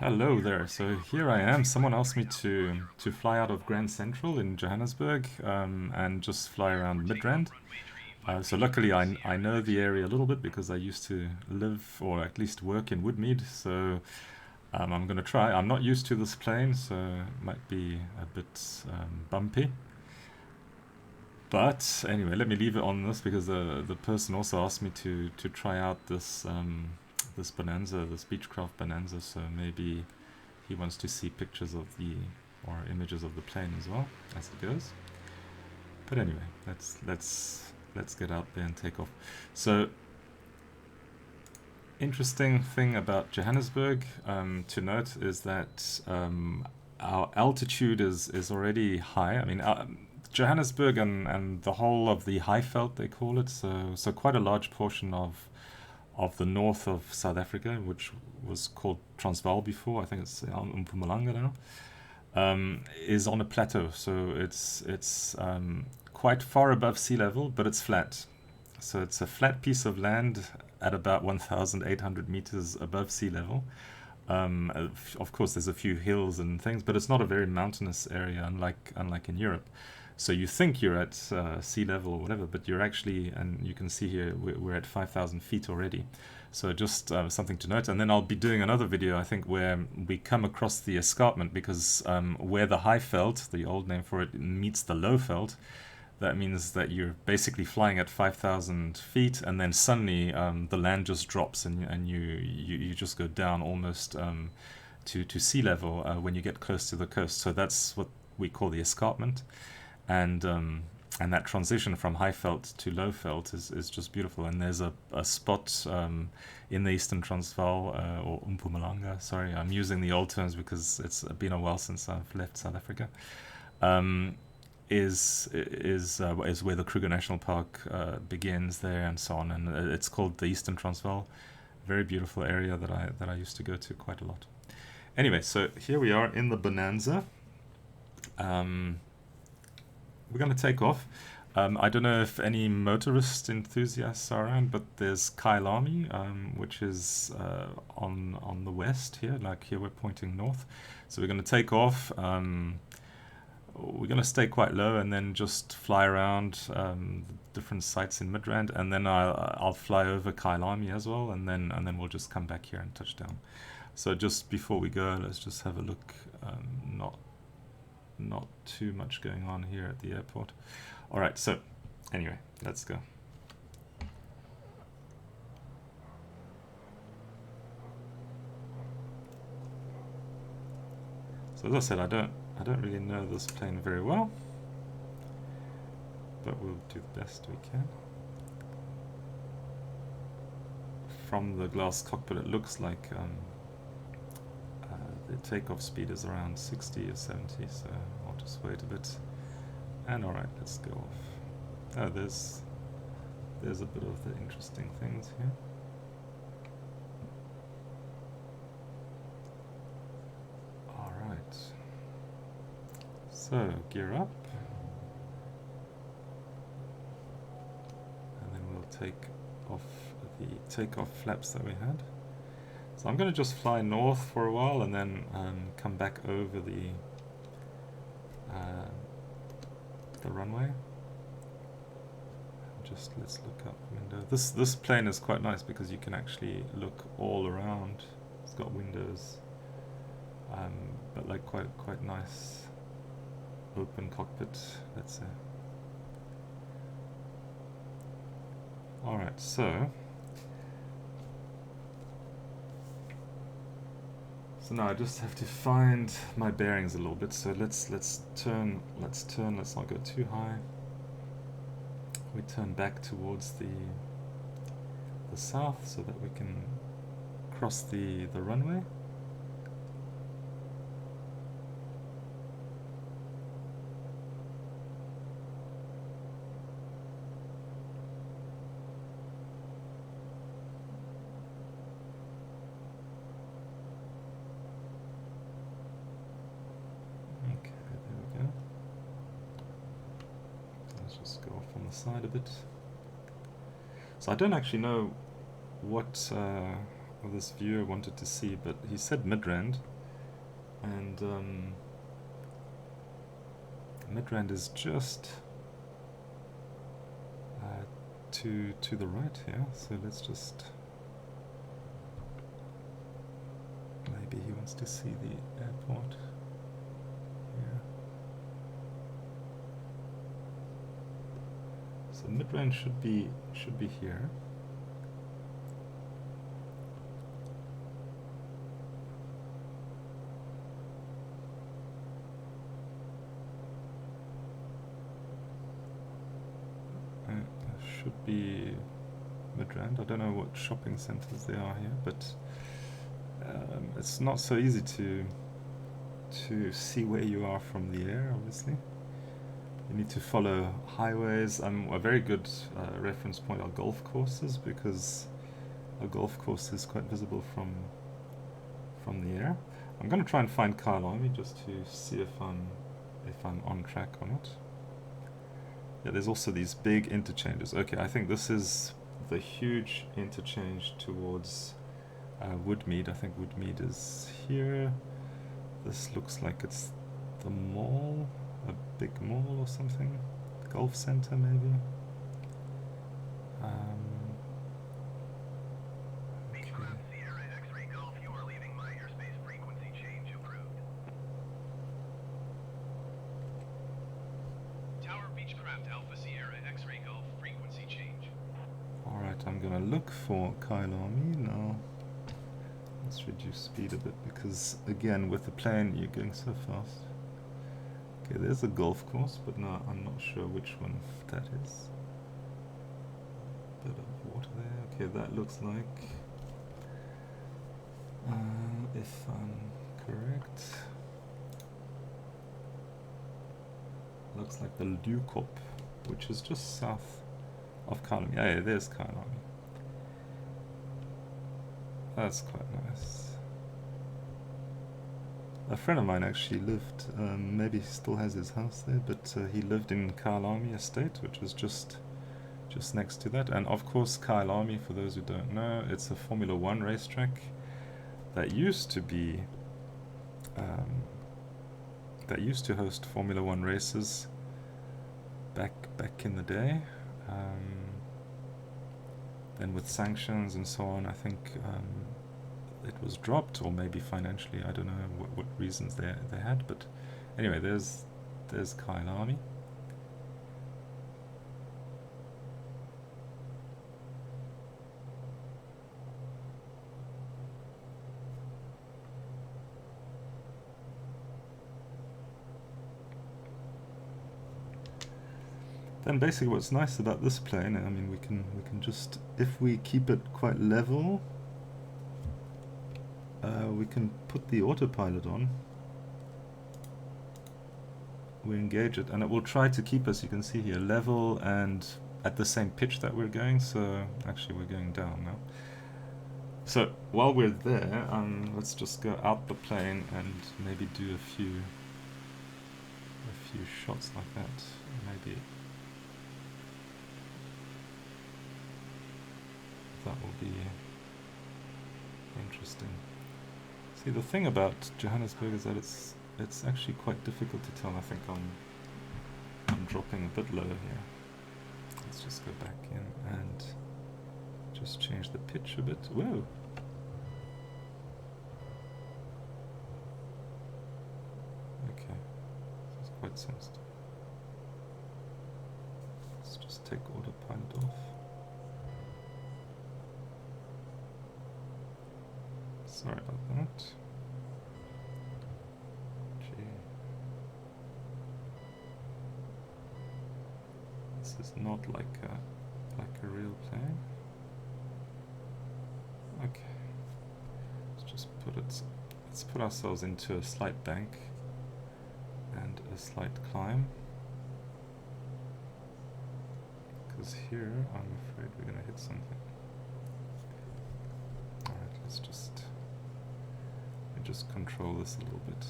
Hello there. So here I am. Someone asked me to fly out of Grand Central in Johannesburg and just fly around Midrand. So luckily I know the area a little bit because I used to live or at least work in Woodmead. So I'm going to try. I'm not used to this plane, so it might be a bit bumpy. But anyway, let me leave it on this because the person also asked me to try out this Bonanza, this Beechcraft Bonanza. So maybe he wants to see pictures of the or images of the plane as well as it goes. But anyway, let's get out there and take off. So interesting thing about Johannesburg to note is that our altitude is already high. I mean, Johannesburg and the whole of the Highveld they call it. So quite a large portion of the north of South Africa, which was called Transvaal before. I think it's Mpumalanga now. Is on a plateau, so it's quite far above sea level, but it's flat. So it's a flat piece of land at about 1,800 meters above sea level. Of course, there's a few hills and things, but it's not a very mountainous area, unlike in Europe. So you think you're at sea level or whatever, but you're actually, and you can see here, we're at 5,000 feet already. So just something to note. And then I'll be doing another video, I think, where we come across the escarpment because where the high veld, the old name for it, meets the low veld, that means that you're basically flying at 5,000 feet, and then suddenly the land just drops, and you just go down almost to sea level when you get close to the coast. So that's what we call the escarpment, and and that transition from high veld to low veld is just beautiful. And there's a spot in the Eastern Transvaal or Mpumalanga. Sorry, I'm using the old terms because it's been a while since I've left South Africa. Um, is where the Kruger National Park begins there and so on, and it's called the Eastern Transvaal. Very beautiful area that I used to go to quite a lot. Anyway, so here we are in the Bonanza. Um, we're going to take off. I don't know if any motorist enthusiasts are around, but there's Kyalami, which is on the west here. Like here, we're pointing north. So we're going to take off. We're going to stay quite low and then just fly around different sites in Midrand, and then I'll fly over Kyalami as well, and then we'll just come back here and touch down. So just before we go, let's just have a look. Not too much going on here at the airport. All right, so anyway, let's go. So as I said, I don't really know this plane very well, but we'll do the best we can. From the glass cockpit, it looks like the takeoff speed is around 60 or 70, so I'll just wait a bit. And alright, let's go off. Oh, there's a bit of the interesting things here. Alright. So, gear up. And then we'll take off the takeoff flaps that we had. So I'm going to just fly north for a while and then come back over the runway. Just let's look out the window. This plane is quite nice because you can actually look all around. It's got windows, but like quite nice open cockpit, let's say. All right, so now I just have to find my bearings a little bit. So let's turn. Let's not go too high. We turn back towards the south so that we can cross the runway. Okay, there we go. Let's just go off on the side a bit. So I don't actually know what or this view I wanted to see, but he said Midrand, and Midrand is just to the right here. So let's just, maybe he wants to see the airport. Yeah. So Midrand should be here. Should be Midrand. I don't know what shopping centers there are here, but it's not so easy to see where you are from the air, obviously. You need to follow highways. A very good reference point are golf courses, because a golf course is quite visible from the air. I'm going to try and find Kyalami just to see if I'm on track or not. Yeah, there's also these big interchanges. Okay, I think this is the huge interchange towards Woodmead. I think Woodmead is here. This looks like it's the mall, a big mall or something. Golf center, maybe. I'm gonna look for Kyalami now. Let's reduce speed a bit, because again with the plane you're going so fast. Okay, there's a golf course, but no, I'm not sure which one that is. Bit of water there. Okay, that looks like, if I'm correct, looks like the Lukop, which is just south of Kyalami. Yeah, there's Kyalami. That's quite nice. A friend of mine actually lived, maybe he still has his house there, but he lived in Kyalami Estate, which is just next to that. And of course Kyalami, for those who don't know, it's a Formula 1 racetrack that used to be, that used to host Formula 1 races back in the day. Then with sanctions and so on, I think it was dropped, or maybe financially, I don't know what reasons they had, but anyway, there's Kyalami. Then basically what's nice about this plane, I mean, we can just, if we keep it quite level, we can put the autopilot on. We engage it, and it will try to keep us, you can see here, level and at the same pitch that we're going. So actually we're going down now. So while we're there, let's just go out the plane and maybe do a few shots like that. Maybe that will be interesting. See, the thing about Johannesburg is that it's actually quite difficult to tell. I think I'm dropping a bit low here. Let's just go back in and just change the pitch a bit. Whoa! Okay, this is quite sensitive. Let's just take autopilot off. Sorry about that. Gee. This is not like a real plane. Okay. Let's put ourselves into a slight bank and a slight climb. Because here I'm afraid we're gonna hit something. Alright, let's just control this a little bit.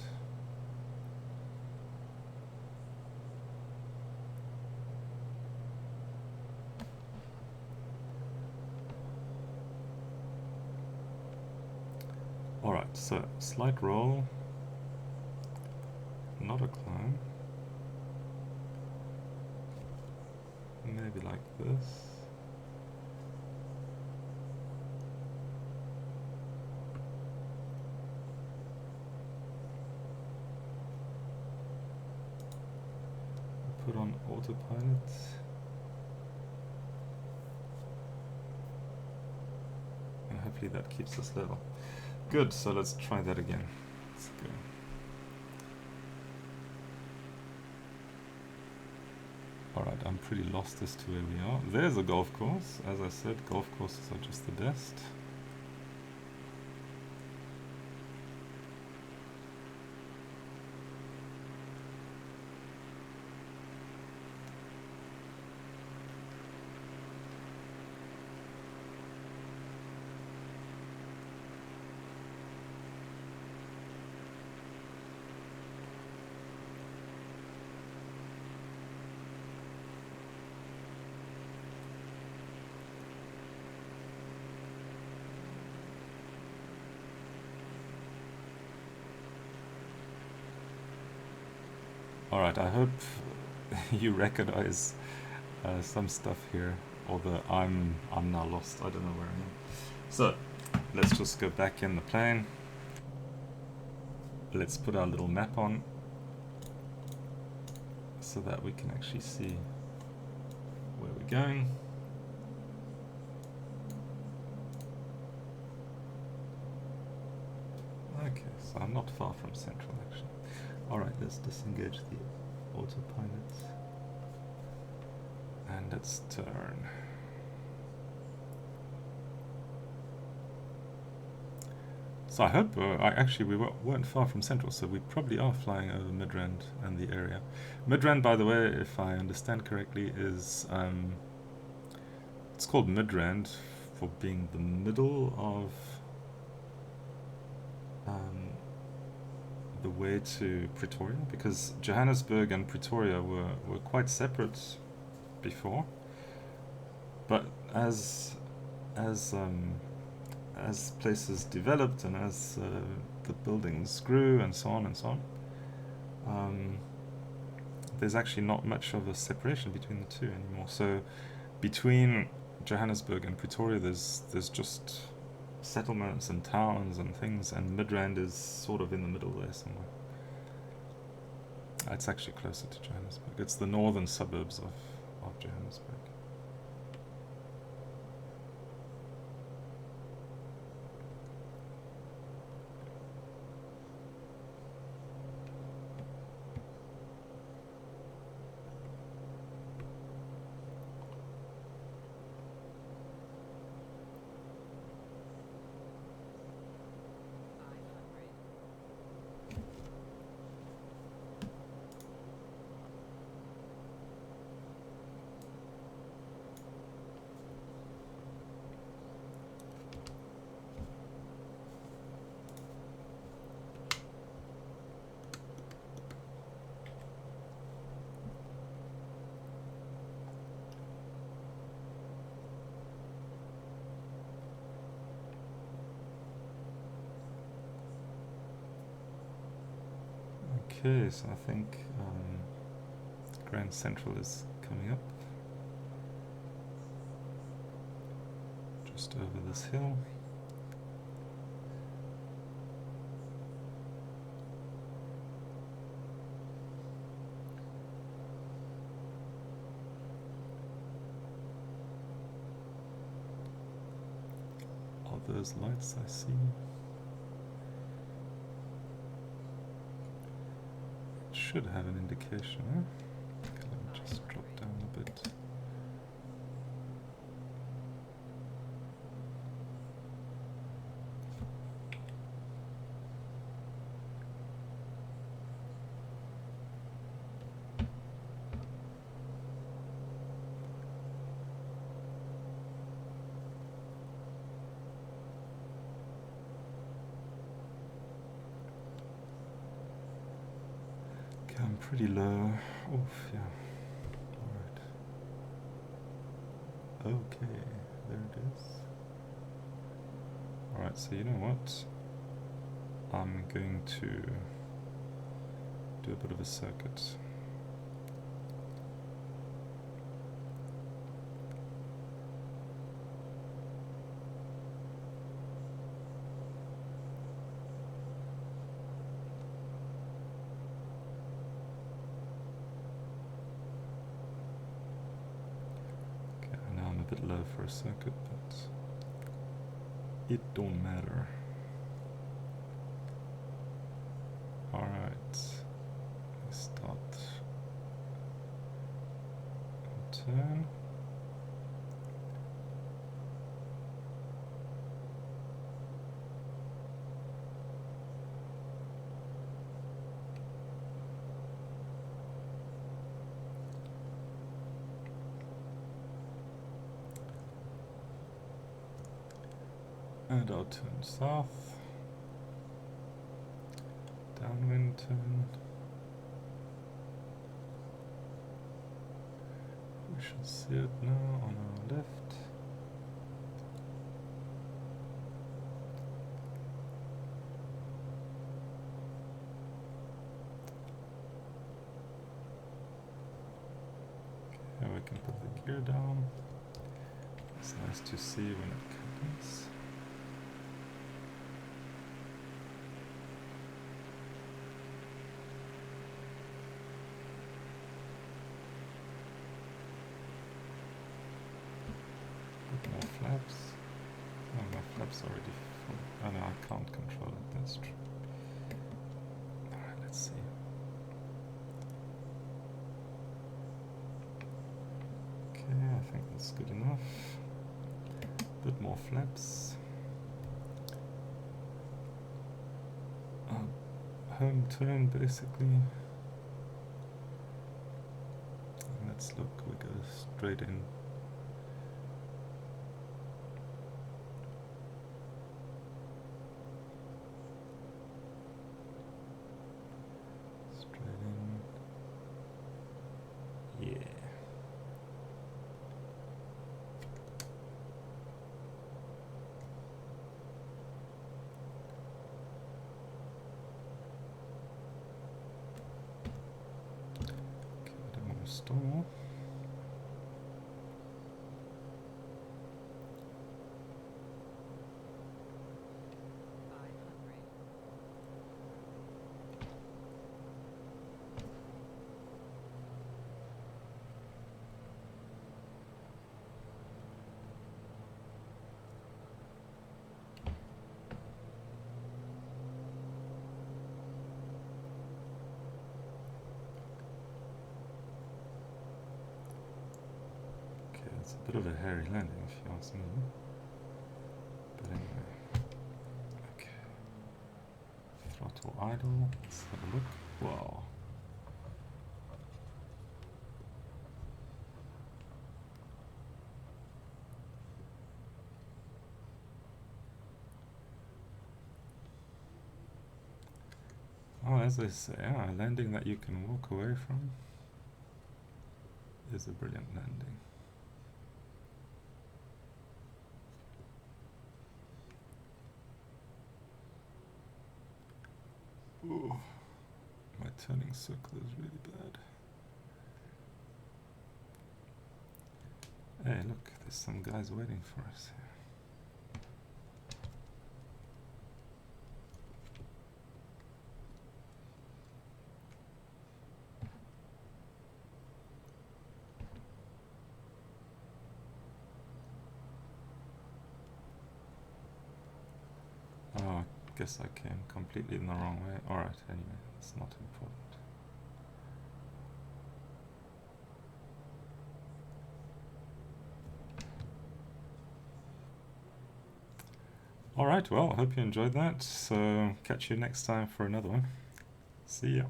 Alright, so slight roll, not a climb. Maybe like this. Put on autopilot. And hopefully that keeps us level. Good, so let's try that again. Let's go. Alright, I'm pretty lost as to where we are. There's a golf course. As I said, golf courses are just the best. Alright, I hope you recognize some stuff here, although I'm now lost. I don't know where I am. So, let's just go back in the plane. Let's put our little map on so that we can actually see where we're going. Okay, so I'm not far from central actually. Alright, let's disengage the autopilot and let's turn. So I hope, we weren't far from central, so we probably are flying over Midrand and the area. Midrand, by the way, if I understand correctly, is, it's called Midrand for being the middle of the way to Pretoria, because Johannesburg and Pretoria were quite separate before, but as places developed and as the buildings grew and so on, there's actually not much of a separation between the two anymore. So between Johannesburg and Pretoria there's just settlements and towns and things, and Midrand is sort of in the middle there somewhere. It's actually closer to Johannesburg. It's the northern suburbs of Johannesburg. Okay, so I think Grand Central is coming up. Just over this hill. All those lights I see. Should have an indication. Okay, let me just drop down a bit. I'm pretty low. Oof, yeah. Alright. Okay, there it is. Alright, so you know what? I'm going to do a bit of a circuit. Okay, now I'm a bit low for a circuit, but it don't matter. Alright, start and turn. And I'll turn south. Downwind turn. We should see it now on our left. Okay, we can put the gear down. It's nice to see when it comes. More flaps. Oh, my flaps already full. Oh no, I can't control it, that's true. Alright, let's see. Okay, I think that's good enough. Bit more flaps. Home turn basically. Let's look, we go straight in. Stall. It's a bit of a hairy landing, if you ask me. But anyway. Okay. Throttle idle. Let's have a look. Wow. Oh, as I say, a landing that you can walk away from is a brilliant landing. Ooh, my turning circle is really bad. Hey, look, there's some guys waiting for us here. Oh, I guess I came completely in the wrong way. Alright, anyway, it's not important. Alright, well, I hope you enjoyed that. So, catch you next time for another one. See ya.